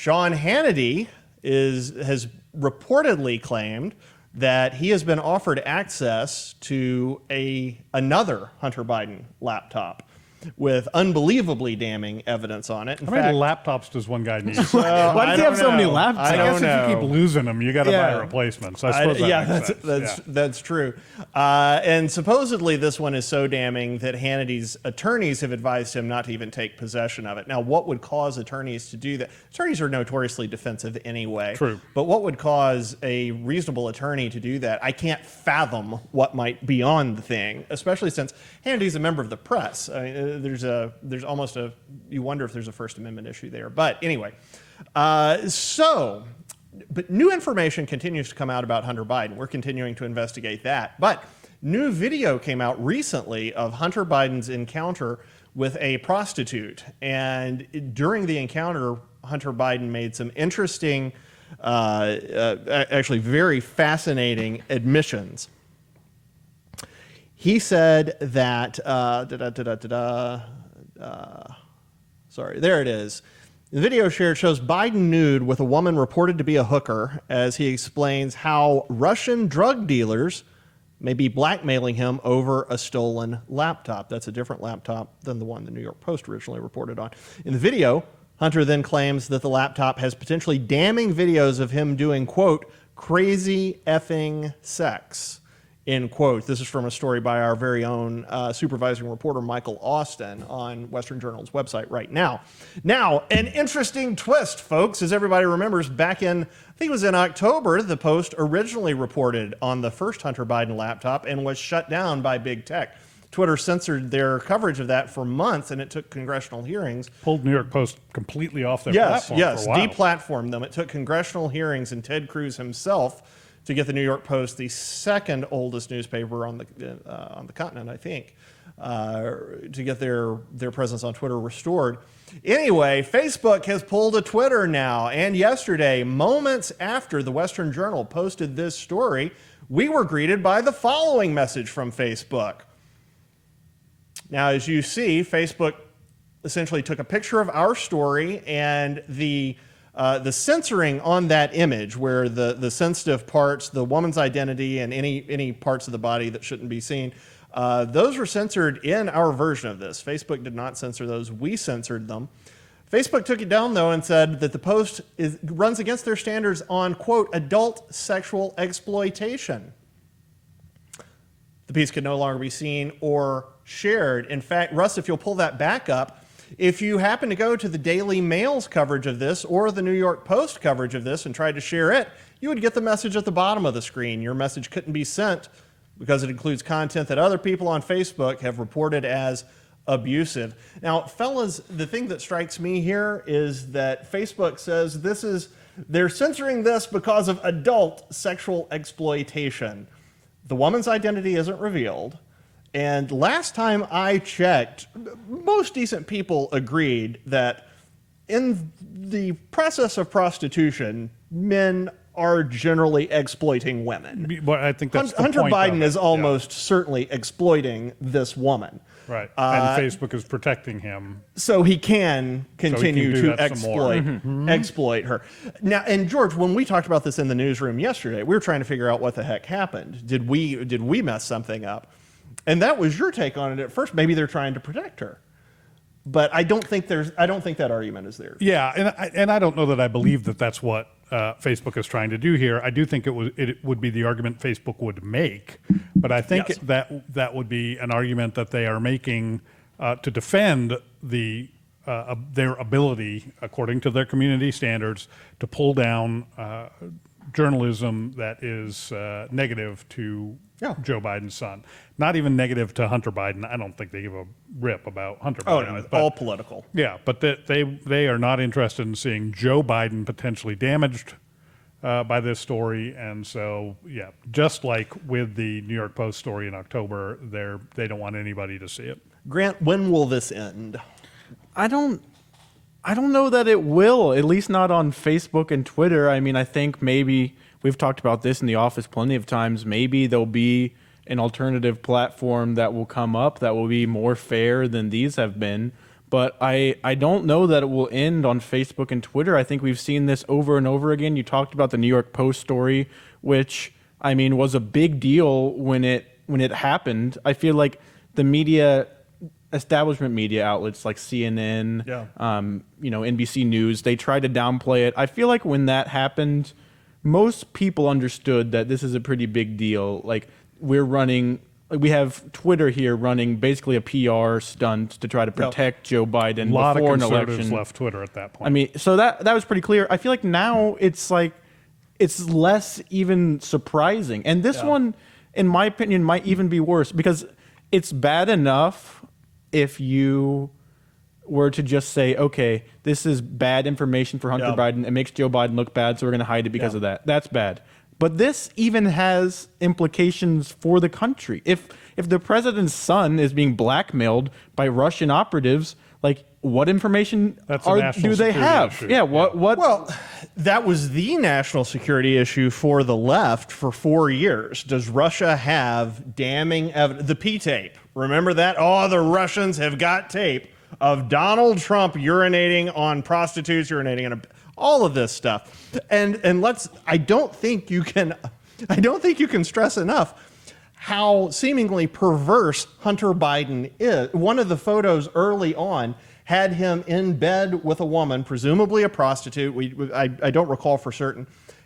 Sean Hannity has reportedly claimed that he has been offered access to another Hunter Biden laptop with unbelievably damning evidence on it. How many laptops does one guy need? Why does he have so many laptops? I guess if you keep losing them, you got to buy replacements. I suppose that's true. And supposedly this one is so damning that Hannity's attorneys have advised him not to even take possession of it. Now, what would cause attorneys to do that? Attorneys are notoriously defensive anyway. True. But what would cause a reasonable attorney to do that? I can't fathom what might be on the thing, especially since Hannity's a member of the press. I mean, there's almost you wonder if there's a First Amendment issue there. But anyway, but new information continues to come out about Hunter Biden. We're continuing to investigate that. But new video came out recently of Hunter Biden's encounter with a prostitute. And during the encounter, Hunter Biden made some interesting, actually very fascinating admissions. He said that, sorry, there it is. The video shared shows Biden nude with a woman reported to be a hooker as he explains how Russian drug dealers may be blackmailing him over a stolen laptop. That's a different laptop than the one the New York Post originally reported on. In the video, Hunter then claims that the laptop has potentially damning videos of him doing, quote, crazy effing sex. End quote. This is from a story by our very own supervising reporter, Michael Austin, on Western Journal's website right now. Now, an interesting twist, folks. As everybody remembers, back in, I think it was in October, the Post originally reported on the first Hunter Biden laptop and was shut down by big tech. Twitter censored their coverage of that for months, and it took congressional hearings. Pulled New York Post completely off their platform for a while. Deplatformed them. It took congressional hearings and Ted Cruz himself to get the New York Post, the second oldest newspaper on the continent, I think, to get their presence on Twitter restored. Anyway, Facebook has pulled a Twitter now, and yesterday, moments after the Western Journal posted this story, we were greeted by the following message from Facebook. Now, as you see, Facebook essentially took a picture of our story, and the censoring on that image, where the sensitive parts, the woman's identity, and any parts of the body that shouldn't be seen, those were censored in our version of this. Facebook did not censor those. We censored them. Facebook took it down, though, and said that the post runs against their standards on, quote, adult sexual exploitation. The piece could no longer be seen or shared. In fact, Russ, if you'll pull that back up, if you happen to go to the Daily Mail's coverage of this or the New York Post coverage of this and tried to share it, you would get the message at the bottom of the screen. Your message couldn't be sent because it includes content that other people on Facebook have reported as abusive. Now, fellas, the thing that strikes me here is that Facebook says they're censoring this because of adult sexual exploitation. The woman's identity isn't revealed. And last time I checked, most decent people agreed that in the process of prostitution, men are generally exploiting women. Well, I think that's Hunter the point Biden of it. is almost certainly exploiting this woman. Right. And Facebook is protecting him. So he can continue to exploit her. Now, and George, when we talked about this in the newsroom yesterday, we were trying to figure out what the heck happened. Did we mess something up? And that was your take on it at first. Maybe they're trying to protect her. But I don't think that argument is there. Yeah, and I don't know that I believe that that's what Facebook is trying to do here. I do think it would be the argument Facebook would make, but I think that would be an argument that they are making to defend their ability, according to their community standards, to pull down journalism that is negative to Joe Biden's son. Not even negative to Hunter Biden. I don't think they give a rip about Hunter Biden. Oh, no, all political. Yeah, but they are not interested in seeing Joe Biden potentially damaged by this story. And so, yeah, just like with the New York Post story in October, they don't want anybody to see it. Grant, when will this end? I don't know that it will, at least not on Facebook and Twitter. I mean, I think maybe we've talked about this in the office plenty of times. Maybe there'll be an alternative platform that will come up that will be more fair than these have been. But I don't know that it will end on Facebook and Twitter. I think we've seen this over and over again. You talked about the New York Post story, which, I mean, was a big deal when it happened. I feel like the media, establishment media outlets like CNN, NBC News, they tried to downplay it. I feel like when that happened, most people understood that this is a pretty big deal. Like, we have Twitter here running basically a PR stunt to try to protect Joe Biden A lot of before an conservatives election. left Twitter at that point. I mean, so that was pretty clear. I feel like now it's less even surprising. And this one, in my opinion, might even be worse because it's bad enough if you were to just say, okay, this is bad information for Hunter Biden. It makes Joe Biden look bad, so we're going to hide it because of that. That's bad. But this even has implications for the country. If the president's son is being blackmailed by Russian operatives, like, what information do they have? Issue. Yeah, what? Well, that was the national security issue for the left for 4 years. Does Russia have damning evidence? The P-tape. Remember that? Oh, the Russians have got tape of Donald Trump urinating on prostitutes, urinating on all of this stuff. And I don't think you can stress enough how seemingly perverse Hunter Biden is. One of the photos early on had him in bed with a woman, presumably a prostitute. I don't recall for certain,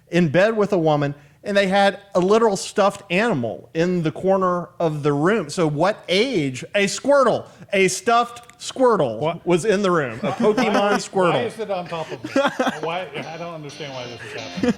in bed with a woman, and they had a literal stuffed animal in the corner of the room. So what age? A Squirtle, a stuffed Squirtle was in the room, a Pokemon Squirtle. Why is it on top of me? I don't understand why this is happening.